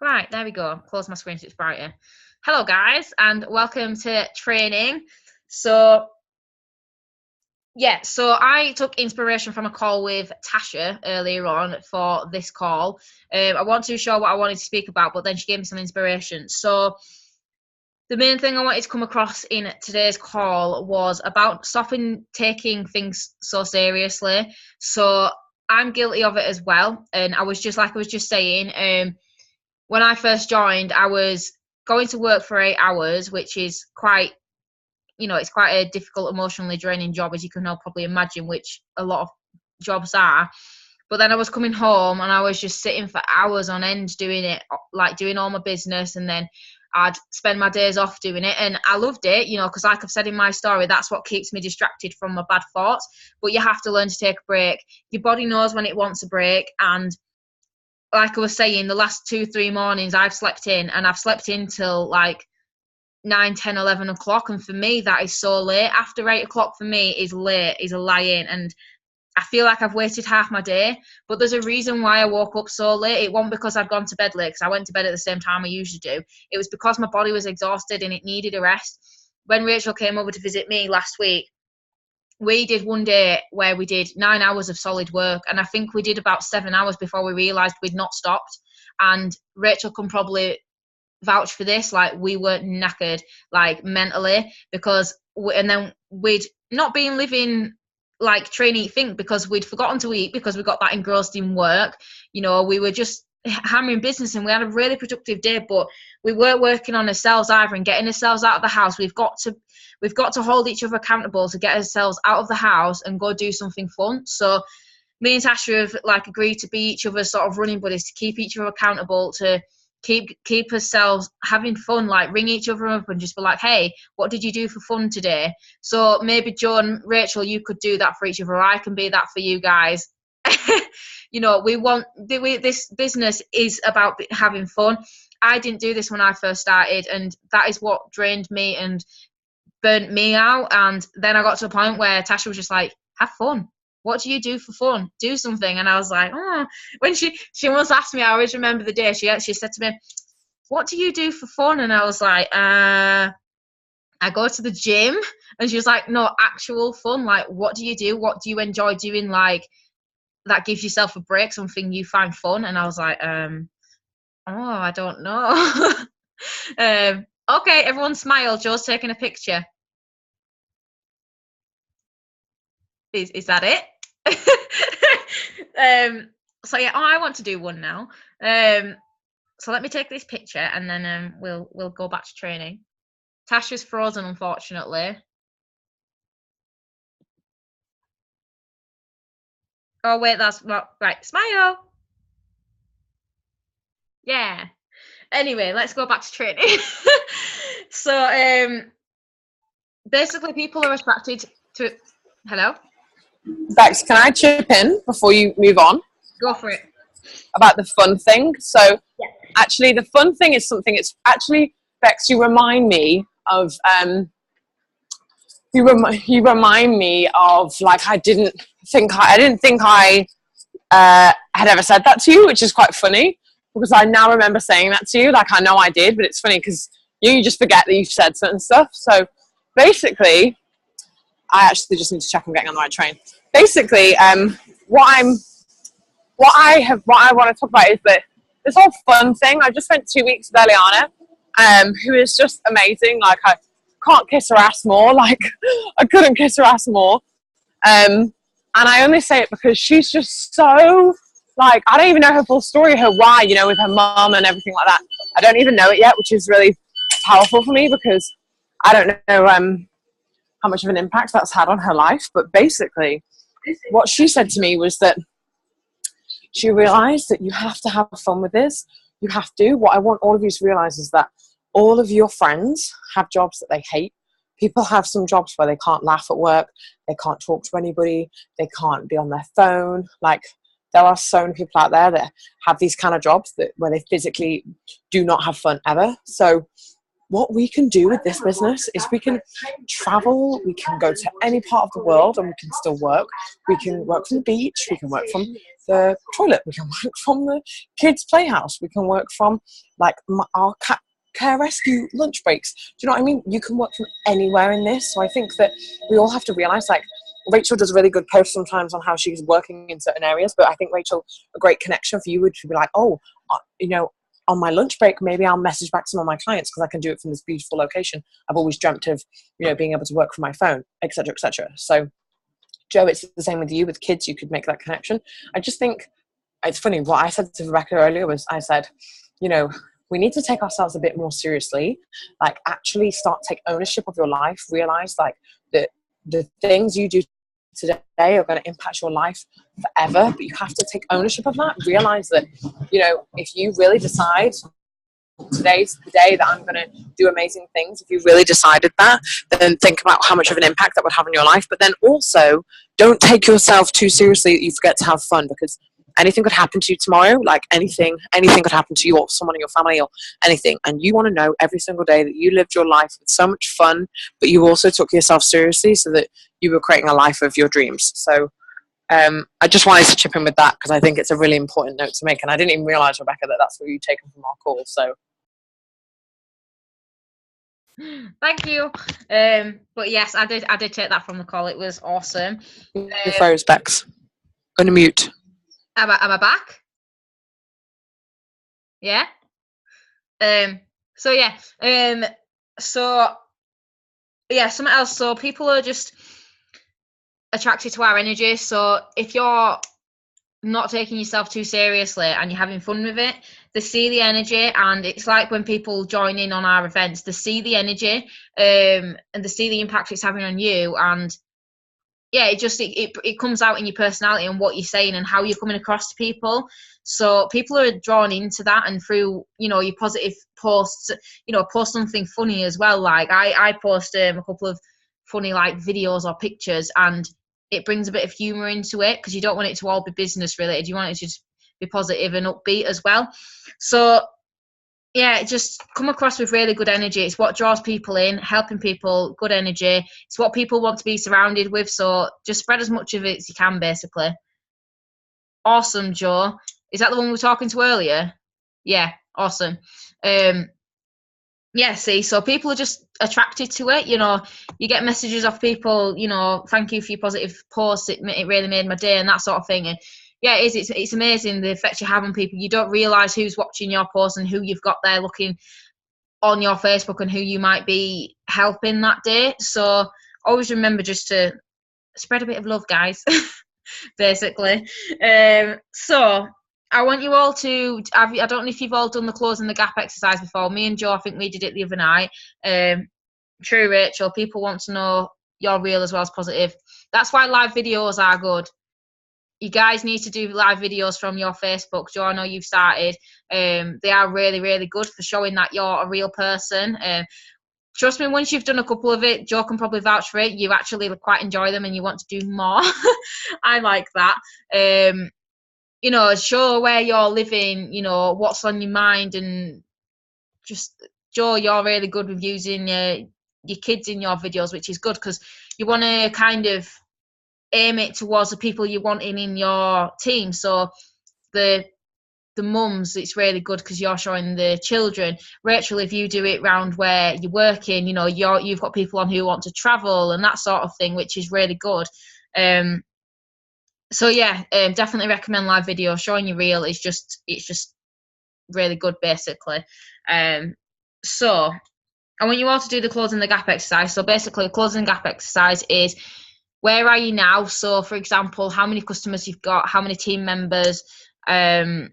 Right, there we go. Close my screen so it's brighter. Hello, guys, and welcome to training. So I took inspiration from a call with Tasha earlier on for this call. I wasn't too sure what I wanted to speak about, but then she gave me some inspiration. So the main thing I wanted to come across in today's call was about stopping taking things so seriously. So I'm guilty of it as well. And I was just saying, when I first joined, I was going to work for 8 hours, which is quite, it's quite a difficult, emotionally draining job, as you can all probably imagine, which a lot of jobs are. But then I was coming home and I was just sitting for hours on end doing it, like doing all my business, and then I'd spend my days off doing it. And I loved it, because like I've said in my story, that's what keeps me distracted from my bad thoughts. But you have to learn to take a break. Your body knows when it wants a break. And like I was saying, the last 2-3 mornings I've slept in, and I've slept in till like 9, 10, 11 o'clock. And for me, that is so late. After 8 o'clock for me is late, is a lie-in. And I feel like I've wasted half my day. But there's a reason why I woke up so late. It wasn't because I'd gone to bed late, because I went to bed at the same time I usually do. It was because my body was exhausted and it needed a rest. When Rachel came over to visit me last week, we did one day where we did 9 hours of solid work, and I think we did about 7 hours before we realised we'd not stopped. And Rachel can probably vouch for this, like we were knackered, like mentally, and then we'd not been living like train, eat, think, because we'd forgotten to eat because we got that engrossed in work. We were just hammering business, and we had a really productive day, but we weren't working on ourselves either and getting ourselves out of the house. We've got to hold each other accountable to get ourselves out of the house and go do something fun. So me and Tasha have like agreed to be each other's sort of running buddies, to keep each other accountable, to keep ourselves having fun, like ring each other up and just be like, hey, what did you do for fun today? So maybe Joe and Rachel, you could do that for each other. I can be that for you guys. This business is about having fun. I didn't do this when I first started, and that is what drained me and burnt me out. And then I got to a point where Tasha was just like, have fun. What do you do for fun? Do something. And I was like, oh. When she once asked me, I always remember the day she said to me, what do you do for fun? And I was like, I go to the gym. And she was like, no, actual fun. Like, what do you do? What do you enjoy doing? Like, that gives yourself a break, something you find fun. And I was like, I don't know. Okay, everyone smile. Joe's taking a picture. Is that it? So yeah, I want to do one now. So let me take this picture, and then we'll go back to training. Tasha's frozen, unfortunately. Oh wait, that's not right. Smile. Yeah. Anyway, let's go back to training. So basically, people are attracted to. Hello. Bex, can I chip in before you move on? Go for it. About the fun thing. So, yeah. Actually, the fun thing is something. It's actually, Bex, you remind me of. You remind me of, like, I didn't think I had ever said that to you, which is quite funny because I now remember saying that to you. Like, I know I did, but it's funny because you just forget that you've said certain stuff. So basically, I actually just need to check I'm getting on the right train. Basically, what I want to talk about is that this whole fun thing. I just spent 2 weeks with Eliana, who is just amazing. Like, I can't kiss her ass more. Like, I couldn't kiss her ass more. And I only say it because she's just so, like, I don't even know her full story, her why, with her mum and everything like that. I don't even know it yet, which is really powerful for me because I don't know how much of an impact that's had on her life. But basically, what she said to me was that she realized that you have to have fun with this. You have to. What I want all of you to realize is that all of your friends have jobs that they hate. People have some jobs where they can't laugh at work, they can't talk to anybody, they can't be on their phone. Like, there are so many people out there that have these kind of jobs where they physically do not have fun ever. So what we can do with this business is we can travel, we can go to any part of the world and we can still work. We can work from the beach, we can work from the toilet, we can work from the kids' playhouse, we can work from like our cat care rescue lunch breaks. Do you know what I mean? You can work from anywhere in this. So I think that we all have to realize, like, Rachel does a really good post sometimes on how she's working in certain areas, but I think, Rachel, a great connection for you would be like, oh, you know, on my lunch break, maybe I'll message back some of my clients because I can do it from this beautiful location. I've always dreamt of, you know, being able to work from my phone, etc., etc. So, Joe, it's the same with you. With kids, you could make that connection. I just think it's funny. What I said to Rebecca earlier was, I said, you know, we need to take ourselves a bit more seriously, like actually start take ownership of your life, realize like that the things you do today are going to impact your life forever, but you have to take ownership of that. Realize that, you know, if you really decide today's the day that I'm going to do amazing things, if you really decided that, then think about how much of an impact that would have on your life. But then also, don't take yourself too seriously that you forget to have fun, because anything could happen to you tomorrow. Like anything could happen to you or someone in your family or anything. And you want to know every single day that you lived your life with so much fun, but you also took yourself seriously so that you were creating a life of your dreams. So I just wanted to chip in with that because I think it's a really important note to make. And I didn't even realize, Rebecca, that that's what you'd taken from our call. So thank you. But yes, I did take that from the call. It was awesome. Your phone's Bex. Unmute. Am I back? Yeah. So yeah. So yeah, something else. So people are just attracted to our energy. So if you're not taking yourself too seriously and you're having fun with it, they see the energy. And it's like when people join in on our events, they see the energy, and they see the impact it's having on you. And yeah, it comes out in your personality and what you're saying and how you're coming across to people. So people are drawn into that, and through, you know, your positive posts, you know, post something funny as well. Like I post a couple of funny like videos or pictures, and it brings a bit of humor into it because you don't want it to all be business related. You want it to just be positive and upbeat as well. So yeah, just come across with really good energy. It's what draws people in, helping people, good energy. It's what people want to be surrounded with. So just spread as much of it as you can, basically. Awesome, Joe. Is that the one we were talking to earlier? Yeah, awesome. Yeah, see, so people are just attracted to it. You know, you get messages off people, you know, thank you for your positive posts. It really made my day and that sort of thing. And yeah, it is. It's amazing the effect you have on people. You don't realise who's watching your post and who you've got there looking on your Facebook and who you might be helping that day. So always remember just to spread a bit of love, guys, basically. So I want you all to, I don't know if you've all done the closing the gap exercise before. Me and Joe, I think we did it the other night. True, Rachel, people want to know you're real as well as positive. That's why live videos are good. You guys need to do live videos from your Facebook. Joe, I know you've started. They are really, really good for showing that you're a real person. Trust me, once you've done a couple of it, Joe can probably vouch for it. You actually quite enjoy them and you want to do more. I like that. You know, show where you're living, you know, what's on your mind, and just, Joe, you're really good with using your kids in your videos, which is good because you want to kind of aim it towards the people you want in your team. So the mums, it's really good because you're showing the children. Rachel, if you do it round where you're working, you know, you've got people on who want to travel and that sort of thing, which is really good. So yeah, definitely recommend live video. Showing you real is just, it's just really good, basically. So I want you all to do the closing the gap exercise. So basically, the closing the gap exercise is, where are you now? So for example, how many customers you've got, how many team members, that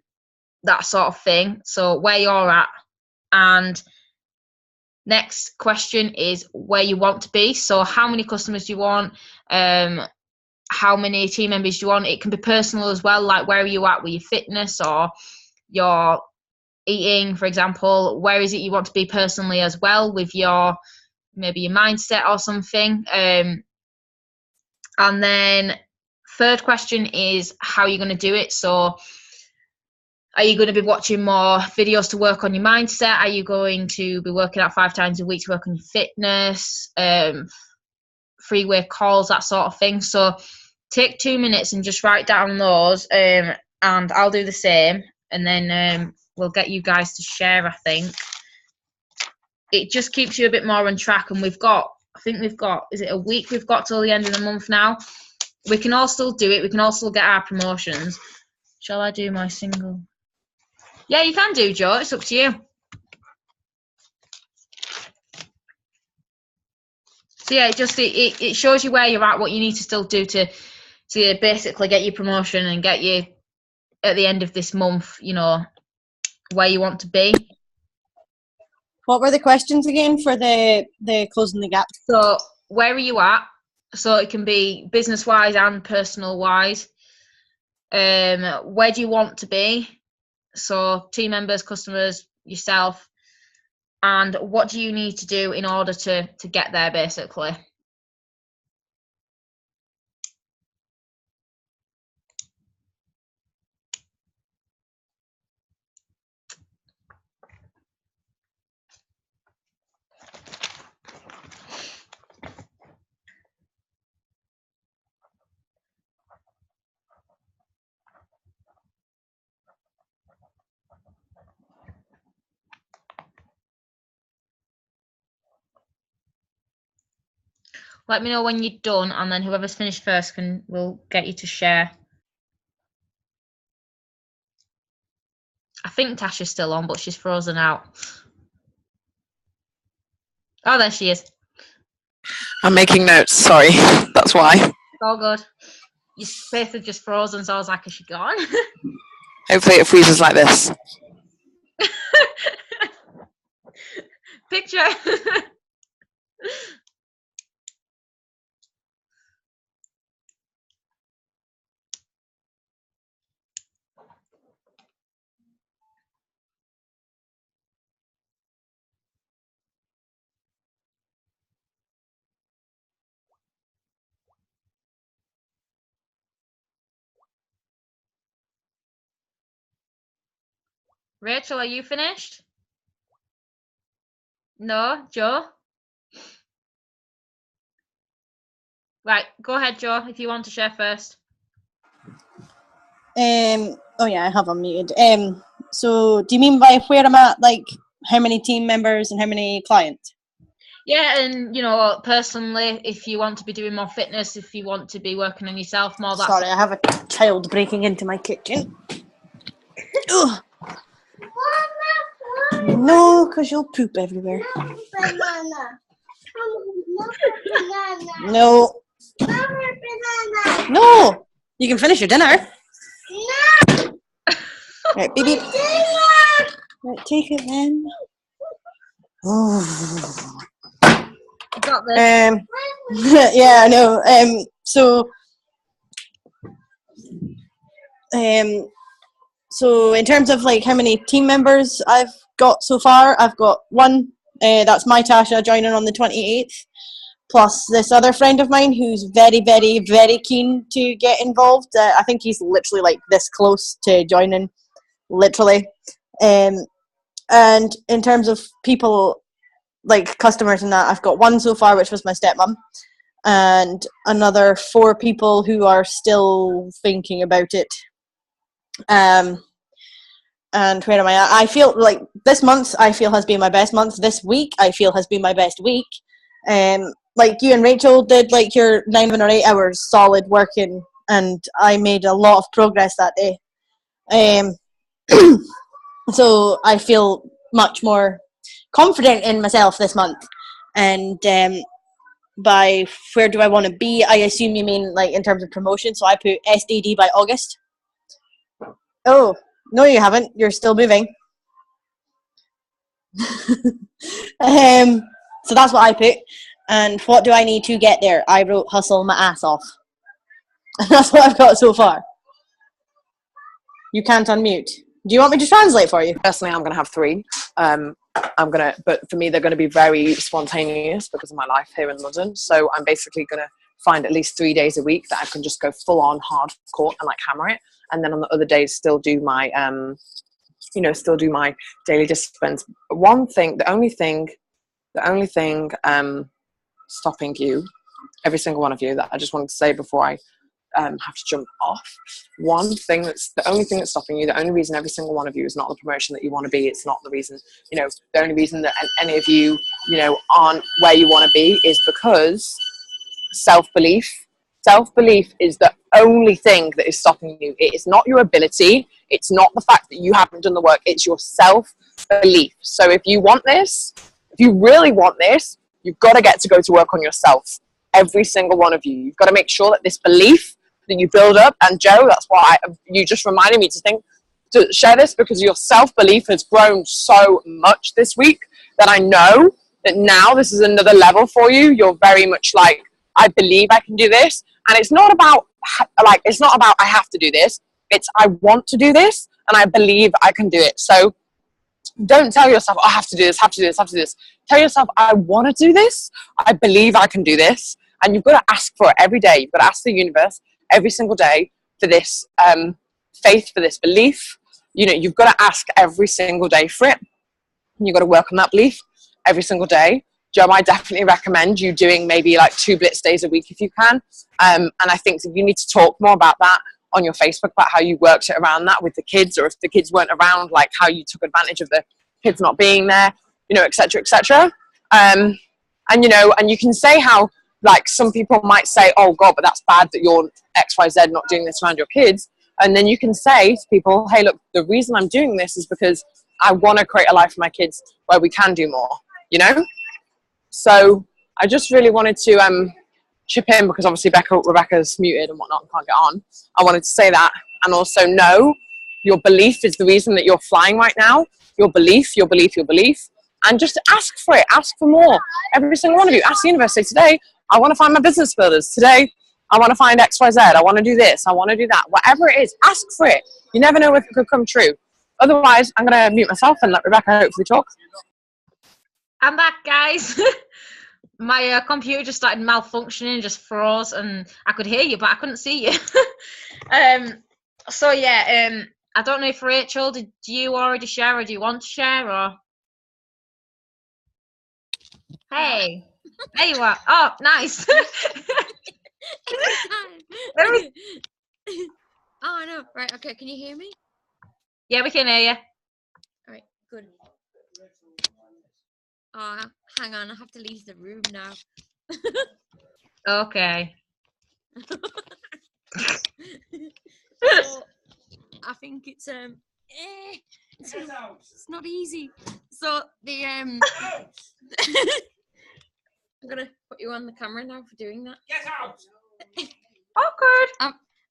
sort of thing. So where you're at. And next question is where you want to be. So how many customers do you want? How many team members do you want? It can be personal as well, like where are you at with your fitness or your eating, for example. Where is it you want to be personally as well with your, maybe your mindset or something. And then third question is how you're going to do it. So are you going to be watching more videos to work on your mindset? Are you going to be working out 5 times a week to work on your fitness, freeway calls, that sort of thing? So take 2 minutes and just write down those, and I'll do the same, and then we'll get you guys to share, I think. It just keeps you a bit more on track, and I think we've got, is it a week we've got till the end of the month now? We can all still do it. We can all still get our promotions. Shall I do my single? Yeah, you can do, Joe. It's up to you. So yeah, it shows you where you're at, what you need to still do to basically get your promotion and get you at the end of this month, you know, where you want to be. What were the questions again for the closing the gap? So where are you at? So it can be business wise and personal wise. Where do you want to be? So team members, customers, yourself, and what do you need to do in order to get there, basically. Let me know when you're done, and then whoever's finished first will get you to share. I think Tasha's still on, but she's frozen out. Oh, there she is. I'm making notes, sorry. That's why. It's all good. Your face had just frozen, so I was like, is she gone? Hopefully it freezes like this. Picture. Rachel, are you finished? No, Joe? Right, go ahead, Joe, if you want to share first. Oh yeah, I have unmuted. So do you mean by where I'm at, like how many team members and how many clients? Yeah, and you know, personally, if you want to be doing more fitness, if you want to be working on yourself more, that's... Sorry, I have a child breaking into my kitchen. No, because you'll poop everywhere. No. No. You can finish your dinner. Right, baby. Right, take it then. Oh. You got this. Yeah, I know. So in terms of like how many team members I've got so far, I've got one. That's my Tasha joining on the 28th, plus this other friend of mine who's very, very, very keen to get involved. I think he's literally like this close to joining, literally. And in terms of people, like customers and that, I've got one so far, which was my stepmom, and another 4 people who are still thinking about it. And where am I at? I feel like this month has been my best month. This week I feel has been my best week. Like you and Rachel did like your 9 or 8 hours solid working, and I made a lot of progress that day. So I feel much more confident in myself this month. And by where do I want to be? I assume you mean like in terms of promotion. So I put SDD by August. Oh, no, you haven't. You're still moving. So that's what I put. And what do I need to get there? I wrote hustle my ass off. And that's what I've got so far. You can't unmute. Do you want me to translate for you? Personally, I'm going to have 3. But for me, they're going to be very spontaneous because of my life here in London. So I'm basically going to find at least 3 days a week that I can just go full on hardcore and like hammer it. And then on the other days, still do my daily disciplines. The only thing stopping you, every single one of you, that I just wanted to say before I have to jump off. The only thing that's stopping you, the only reason every single one of you is not the promotion that you want to be, it's not the reason, the only reason that any of you, aren't where you want to be is because self-belief. Self-belief is the only thing that is stopping you. It is not your ability. It's not the fact that you haven't done the work. It's your self-belief. So if you want this, if you really want this, you've got to get to go to work on yourself. Every single one of you. You've got to make sure that this belief that you build up, and Joe, that's why you just reminded me to share this, because your self-belief has grown so much this week that I know that now this is another level for you. You're very much like, I believe I can do this. And it's not about I have to do this. It's I want to do this, and I believe I can do it. So don't tell yourself, I have to do this, have to do this, have to do this. Tell yourself, I want to do this. I believe I can do this. And you've got to ask for it every day. You've got to ask the universe every single day for this faith, for this belief. You've got to ask every single day for it. And you've got to work on that belief every single day. Joe, I definitely recommend you doing maybe like 2 blitz days a week if you can. And I think that you need to talk more about that on your Facebook, about how you worked it around that with the kids, or if the kids weren't around, like how you took advantage of the kids not being there, et cetera, et cetera. And you can say how, like, some people might say, oh God, but that's bad that you're XYZ not doing this around your kids. And then you can say to people, hey, look, the reason I'm doing this is because I want to create a life for my kids where we can do more, So I just really wanted to chip in, because obviously Rebecca's muted and whatnot and can't get on. I wanted to say that, and also know your belief is the reason that you're flying right now. Your belief, your belief, your belief. And just ask for it. Ask for more. Every single one of you. Ask the universe. Say, today, I want to find my business builders. Today, I want to find XYZ. I want to do this. I want to do that. Whatever it is, ask for it. You never know if it could come true. Otherwise, I'm going to mute myself and let Rebecca hopefully talk. I'm back, guys. My computer just started malfunctioning, just froze, and I could hear you, but I couldn't see you. I don't know if Rachel, did you already share, or do you want to share, or? Hey, there you are. Oh, nice. Oh, no. Right, okay. Can you hear me? Yeah, we can hear you. All right, good. Oh, hang on. I have to leave the room now. Okay. So, I think it's not easy. So I'm gonna put you on the camera now for doing that. Get out! Awkward.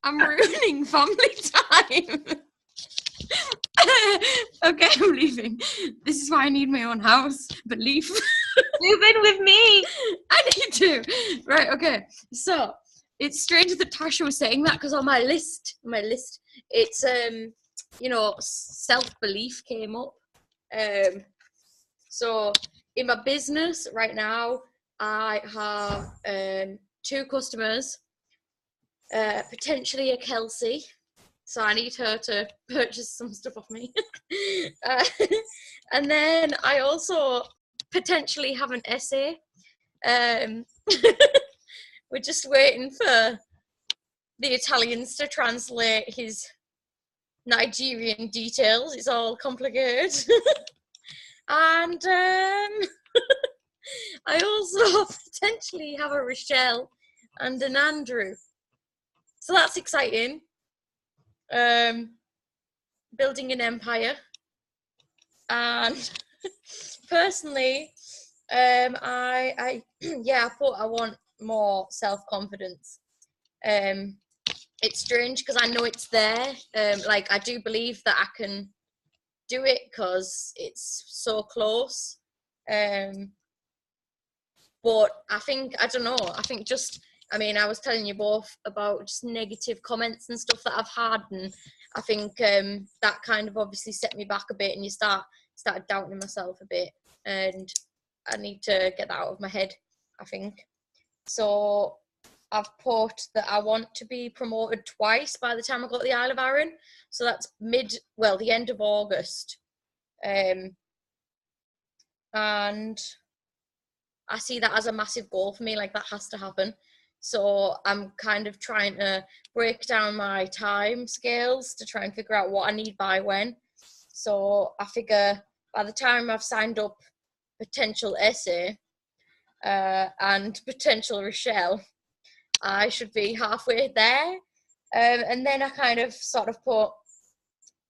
I'm ruining family time. Okay, I'm leaving. This is why I need my own house. Belief. Move in with me. I need to. Right, okay. So it's strange that Tasha was saying that, because on my list, it's self-belief came up. So in my business right now, I have 2 customers, potentially a Kelsey. So I need her to purchase some stuff off me. And then I also potentially have an essay. We're just waiting for the Italians to translate his Nigerian details. It's all complicated. And I also potentially have a Rochelle and an Andrew. So that's exciting. Building an empire. And personally, I want more self-confidence. It's strange because I know it's there. I do believe that I can do it because it's so close. But I think, I don't know, I was telling you both about just negative comments and stuff that I've had, and I think that kind of obviously set me back a bit, and started doubting myself a bit, and I need to get that out of my head, I think. So I've put that I want to be promoted twice by the time I got the Isle of Arran. So that's the end of August. And I see that as a massive goal for me, like that has to happen. So I'm kind of trying to break down my time scales to try and figure out what I need by when. So I figure by the time I've signed up potential essay and potential Rochelle, I should be halfway there. And then I kind of sort of put,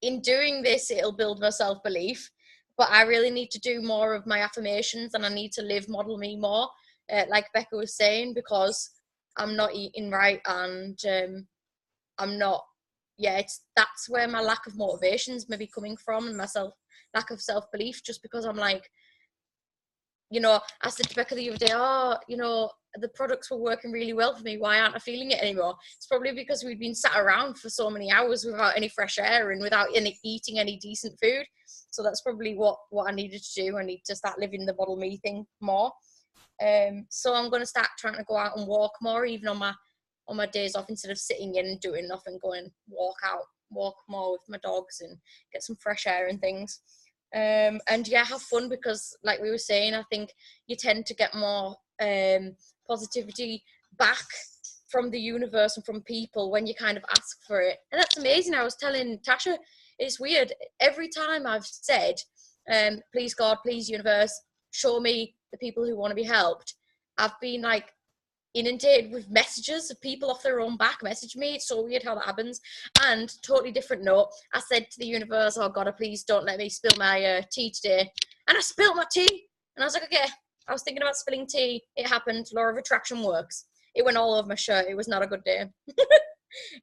in doing this, it'll build my self-belief, but I really need to do more of my affirmations, and I need to live Model Me more, like Becca was saying, because I'm not eating right, and I'm not, that's where my lack of motivation's maybe coming from, and my lack of self-belief, just because I'm like, I said to Becca the other day, the products were working really well for me. Why aren't I feeling it anymore? It's probably because we've been sat around for so many hours without any fresh air and without eating any decent food. So that's probably what I needed to do. I need to start living the Model Me thing more. So I'm going to start trying to go out and walk more, even on my days off, instead of sitting in and doing nothing, going walk more with my dogs and get some fresh air and things. And have fun, because like we were saying, I think you tend to get more positivity back from the universe and from people when you kind of ask for it. And that's amazing. I was telling Tasha, it's weird. Every time I've said, please God, please universe, show me the people who want to be helped, I've been like inundated with messages of people off their own back message me. It's so weird how that happens. And totally different note, I said to the universe, oh God, please don't let me spill my tea today. And I spilled my tea. And I was like, okay, I was thinking about spilling tea. It happened. Law of attraction works. It went all over my shirt. It was not a good day.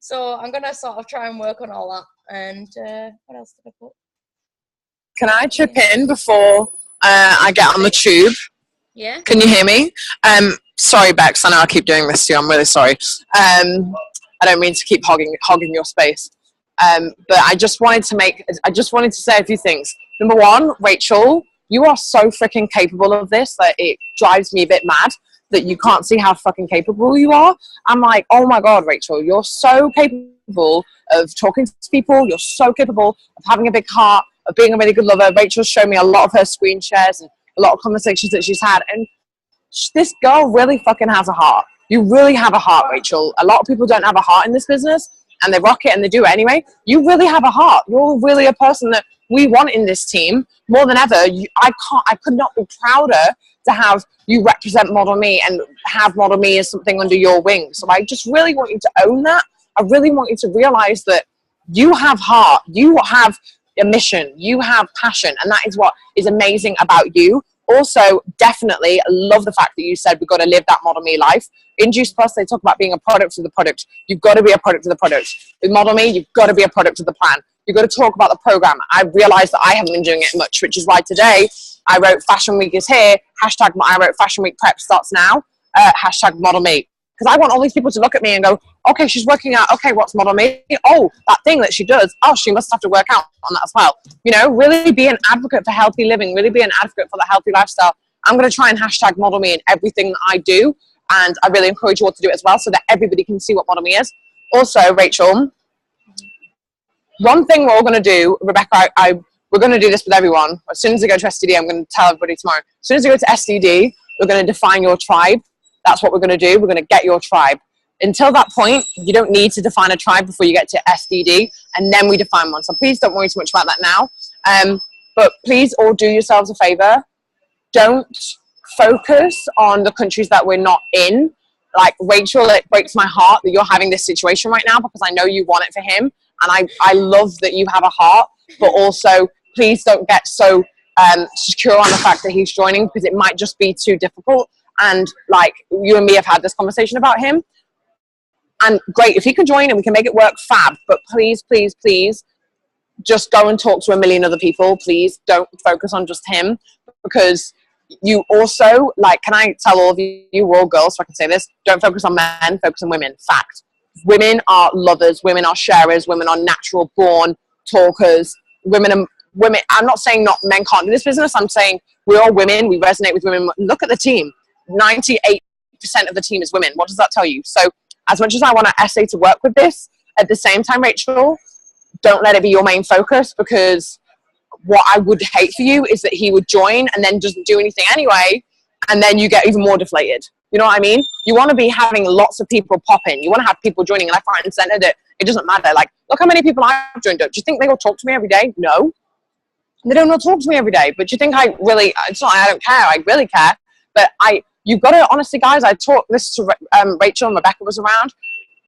So I'm going to sort of try and work on all that. And what else did I put? Can I chip in before I get on the tube? Yeah. Can you hear me? Sorry, Bex. I know I keep doing this to you. I'm really sorry. I don't mean to keep hogging your space. But I just wanted to say a few things. Number one, Rachel, you are so freaking capable of this that it drives me a bit mad that you can't see how fucking capable you are. I'm like, oh my God, Rachel, you're so capable of talking to people. You're so capable of having a big heart, of being a really good lover. Rachel's shown me a lot of her screen shares and a lot of conversations that she's had. And this girl really fucking has a heart. You really have a heart, Rachel. A lot of people don't have a heart in this business, and they rock it and they do it anyway. You really have a heart. You're really a person that we want in this team more than ever. I could not be prouder to have you represent Model Me and have Model Me as something under your wing. So I just really want you to own that. I really want you to realize that you have heart. You have a mission. You have passion. And that is what is amazing about you. Also, definitely love the fact that you said we've got to live that Model Me life. In Juice Plus, they talk about being a product of the product. You've got to be a product of the product. With Model Me, you've got to be a product of the plan. You've got to talk about the program. I realized that I haven't been doing it much, which is why today I wrote Fashion Week is here. Hashtag I wrote Fashion Week prep starts now. Hashtag Model Me. Because I want all these people to look at me and go, okay, she's working out. Okay, what's Model Me? Oh, that thing that she does. Oh, she must have to work out on that as well. You know, really be an advocate for healthy living. Really be an advocate for the healthy lifestyle. I'm going to try and hashtag Model Me in everything that I do. And I really encourage you all to do it as well so that everybody can see what Model Me is. Also, Rachel, one thing we're all going to do, Rebecca, we're going to do this with everyone. As soon as I go to STD, I'm going to tell everybody tomorrow. As soon as I go to STD, we're going to define your tribe. That's what we're going to do. We're going to get your tribe. Until that point, you don't need to define a tribe before you get to SDD, and then we define one. So please don't worry too much about that now. But please all do yourselves a favor. Don't focus on the countries that we're not in. Like Rachel, it breaks my heart that you're having this situation right now because I know you want it for him. And I love that you have a heart, but also please don't get so secure on the fact that he's joining because it might just be too difficult. And like you and me have had this conversation about him. And great, if he can join and we can make it work, fab. But please, please, please, just go and talk to a million other people. Please don't focus on just him because you also, like, can I tell all of you, we're all girls, so I can say this, don't focus on men, focus on women. Fact. Women are lovers, women are sharers, women are natural born talkers, women, I'm not saying not men can't do this business, I'm saying we're all women, we resonate with women. Look at the team. 98% of the team is women. What does that tell you? So as much as I want an essay to work with this, at the same time, Rachel, don't let it be your main focus because what I would hate for you is that he would join and then doesn't do anything anyway, and then you get even more deflated. You know what I mean? You want to be having lots of people pop in. You want to have people joining left, right, and centre. That it doesn't matter. Like, look how many people I've joined up. Do you think they will talk to me every day? No. They don't all talk to me every day. But do you think I really, it's not, I don't care. I really care. But you've got to, honestly, guys, I taught this to Rachel and Rebecca was around.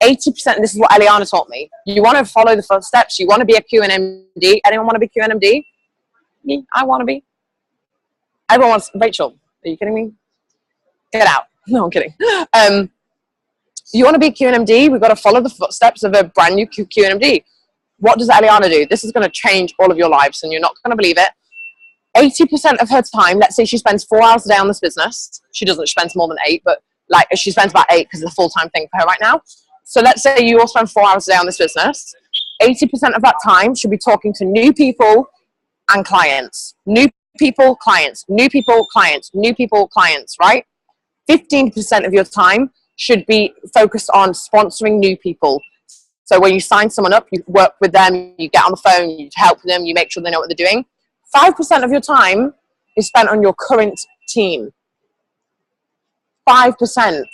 80%, and this is what Eliana taught me. You want to follow the footsteps. You want to be a QNMD. Anyone want to be QNMD? Me, I want to be. Everyone wants, Rachel, are you kidding me? Get out. No, I'm kidding. You want to be QNMD, we've got to follow the footsteps of a brand new QNMD. What does Eliana do? This is going to change all of your lives, and you're not going to believe it. 80% of her time, let's say she spends 4 hours a day on this business. She doesn't, she spends more than 8, but like she spends about 8 because it's a full-time thing for her right now. So let's say you all spend 4 hours a day on this business. 80% of that time should be talking to new people and clients. New people, clients, new people, clients, new people, clients, right? 15% of your time should be focused on sponsoring new people. So when you sign someone up, you work with them, you get on the phone, you help them, you make sure they know what they're doing. 5% of your time is spent on your current team. 5%.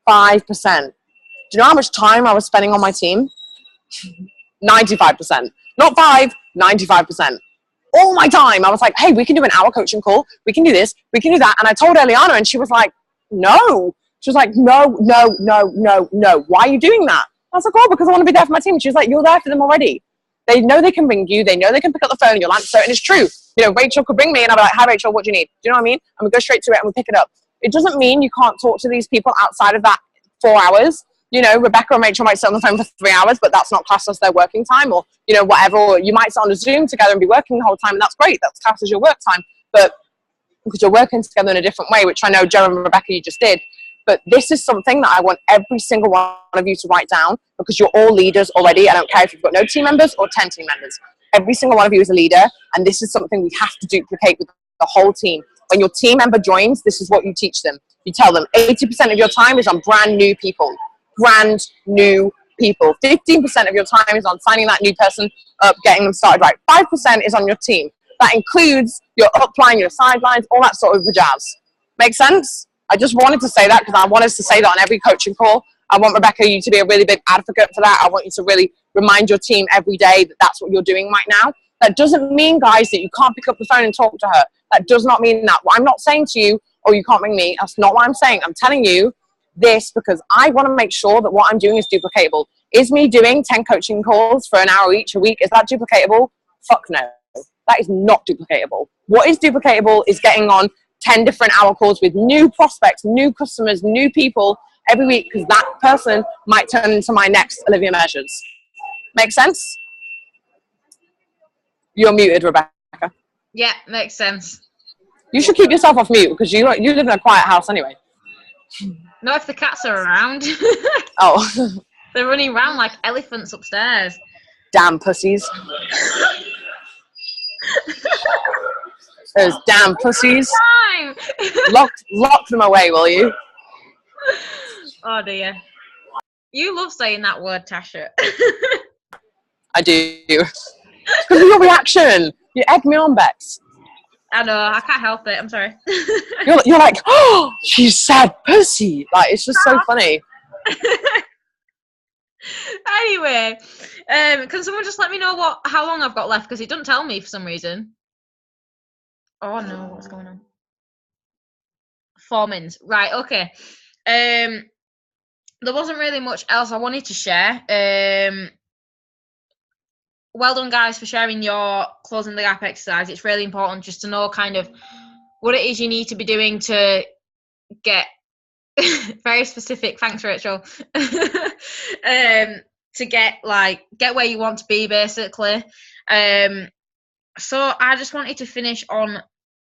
5%. Do you know how much time I was spending on my team? 95%. Not 5, 95%. All my time. I was like, hey, we can do an hour coaching call. We can do this. We can do that. And I told Eliana and she was like, no. She was like, no. Why are you doing that? I was like, oh, because I want to be there for my team. She was like, you're there for them already. They know they can ring you. They know they can pick up the phone and you'll answer. And it's true. You know, Rachel could ring me and I'd be like, hi, Rachel, what do you need? Do you know what I mean? And we go straight to it and we pick it up. It doesn't mean you can't talk to these people outside of that 4 hours. You know, Rebecca and Rachel might sit on the phone for 3 hours, but that's not classed as their working time, or, you know, whatever. Or you might sit on a Zoom together and be working the whole time, and that's great. That's classed as your work time. But because you're working together in a different way, which I know Joe and Rebecca, you just did. But this is something that I want every single one of you to write down, because you're all leaders already. I don't care if you've got no team members or 10 team members. Every single one of you is a leader, and this is something we have to duplicate with the whole team. When your team member joins, this is what you teach them. You tell them 80% of your time is on brand new people. Brand new people. 15% of your time is on signing that new person up, getting them started right. 5% is on your team. That includes your upline, your sidelines, all that sort of jazz. Make sense? I just wanted to say that because I want us to say that on every coaching call. I want Rebecca, you to be a really big advocate for that. I want you to really remind your team every day that that's what you're doing right now. That doesn't mean, guys, that you can't pick up the phone and talk to her. That does not mean that. What I'm not saying to you, oh, you can't ring me. That's not what I'm saying. I'm telling you this because I want to make sure that what I'm doing is duplicatable. Is me doing 10 coaching calls for an hour each a week, is that duplicatable? Fuck no. That is not duplicatable. What is duplicatable is getting on 10 different hour calls with new prospects, new customers, new people every week, because that person might turn into my next Olivia Measures. Make sense? You're muted, Rebecca. Yeah, makes sense. You should keep yourself off mute because you live in a quiet house anyway. No, if the cats are around. Oh. They're running around like elephants upstairs. Damn pussies. Those damn pussies. Lock them away, will you? Oh dear. You love saying that word, Tasha. I do. Because of your reaction. You egg me on, Bex. I know, I can't help it. I'm sorry. You're like, oh, she said pussy. Like, it's just so funny. Anyway, can someone just let me know how long I've got left? Because it doesn't tell me for some reason. Oh no, what's going on? 4 minutes. Right, okay. There wasn't really much else I wanted to share. Well done, guys, for sharing your closing the gap exercise. It's really important just to know kind of what it is you need to be doing to get very specific. Thanks, Rachel. To get where you want to be, basically. So I just wanted to finish on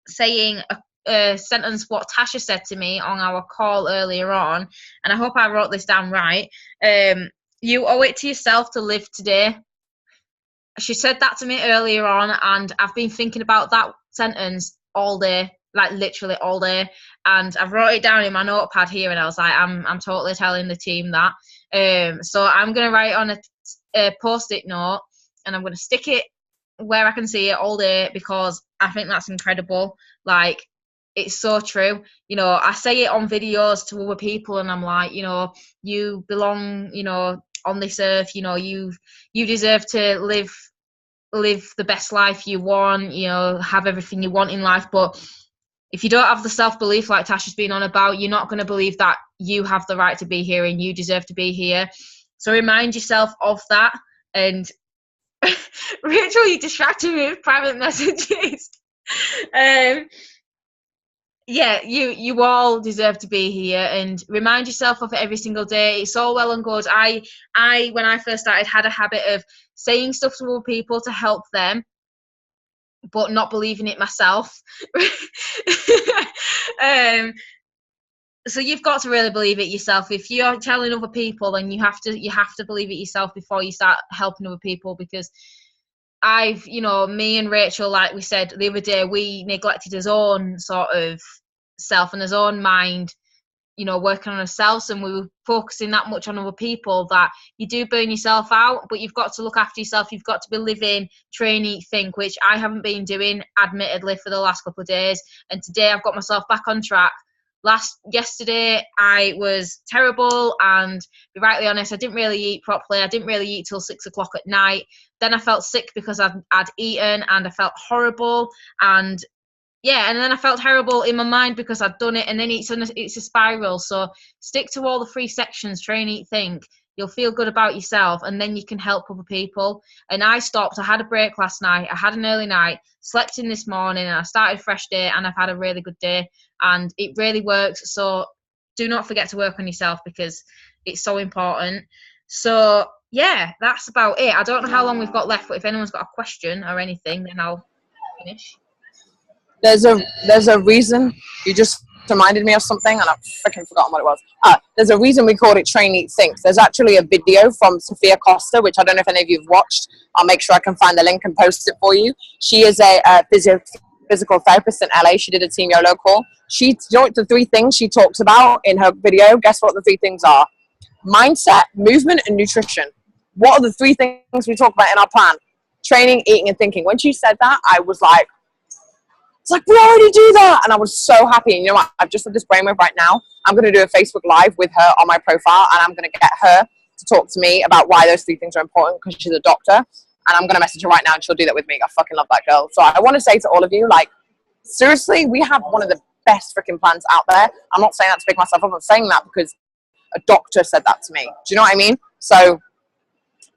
saying a sentence what Tasha said to me on our call earlier on, and I hope I wrote this down right. You owe it to yourself to live today. She said that to me earlier on, and I've been thinking about that sentence all day, like literally all day. And I've wrote it down in my notepad here, and I was like, I'm totally telling the team that. So I'm going to write on a post-it note, and I'm going to stick it where I can see it all day because I think that's incredible. Like, it's so true. You know, I say it on videos to other people, and I'm like, you know, you belong, you know, on this earth. You know, you deserve to live the best life you want. You know, have everything you want in life. But if you don't have the self-belief like Tasha's been on about, you're not going to believe that you have the right to be here and you deserve to be here. So remind yourself of that. And Rachel, you distracted me with private messages. Yeah, you all deserve to be here, and remind yourself of it every single day. It's all well and good. I when I first started had a habit of saying stuff to other people to help them, but not believing it myself. So you've got to really believe it yourself. If you're telling other people, then you have to believe it yourself before you start helping other people. Because me and Rachel, like we said the other day, we neglected his own sort of self and his own mind, working on ourselves, and we were focusing that much on other people that you do burn yourself out. But you've got to look after yourself. You've got to be living, train, eat, think, which I haven't been doing, admittedly, for the last couple of days. And today I've got myself back on track. Yesterday I was terrible, and to be rightly honest, I didn't really eat properly. I didn't really eat till 6 o'clock at night. Then I felt sick because I'd eaten, and I felt horrible. And then I felt horrible in my mind because I'd done it, and then it's a spiral. So stick to all the 3 sections: train, eat, think. You'll feel good about yourself, and then you can help other people. And I stopped. I had a break last night. I had an early night, slept in this morning, and I started a fresh day, and I've had a really good day, and it really works. So do not forget to work on yourself, because it's so important. So yeah, that's about it. I don't know how long we've got left, but if anyone's got a question or anything, then I'll finish. There's a reason. You just reminded me of something, and I've freaking forgotten what it was. There's a reason we called it Train, Eat, Think. There's actually a video from Sophia Costa, which I don't know if any of you've watched. I'll make sure I can find the link and post it for you. She is a physical therapist in LA. She did a Team YOLO call. The 3 things she talks about in her video, guess what the 3 things are? Mindset, movement, and nutrition. What are the 3 things we talk about in our plan? Training, eating, and thinking. When she said that, I was like, it's like, we already do that. And I was so happy. And you know what? I've just had this brainwave right now. I'm going to do a Facebook Live with her on my profile, and I'm going to get her to talk to me about why those 3 things are important, because she's a doctor. And I'm going to message her right now, and she'll do that with me. I fucking love that girl. So I want to say to all of you, like, seriously, we have one of the best freaking plans out there. I'm not saying that to pick myself up. I'm saying that because a doctor said that to me. Do you know what I mean? So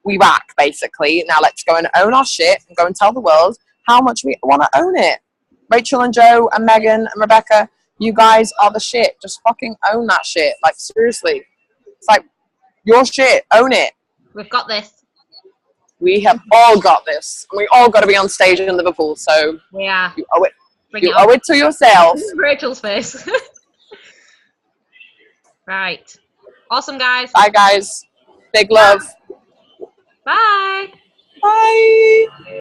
we rack, basically. Now let's go and own our shit and go and tell the world how much we want to own it. Rachel and Joe and Megan and Rebecca, you guys are the shit. Just fucking own that shit. Like, seriously. It's like, your shit. Own it. We've got this. We have all got this. And we all got to be on stage in Liverpool. So Yeah. you owe it. You owe it to yourself. Rachel's face. Right. Awesome, guys. Bye, guys. Big love. Bye. Bye.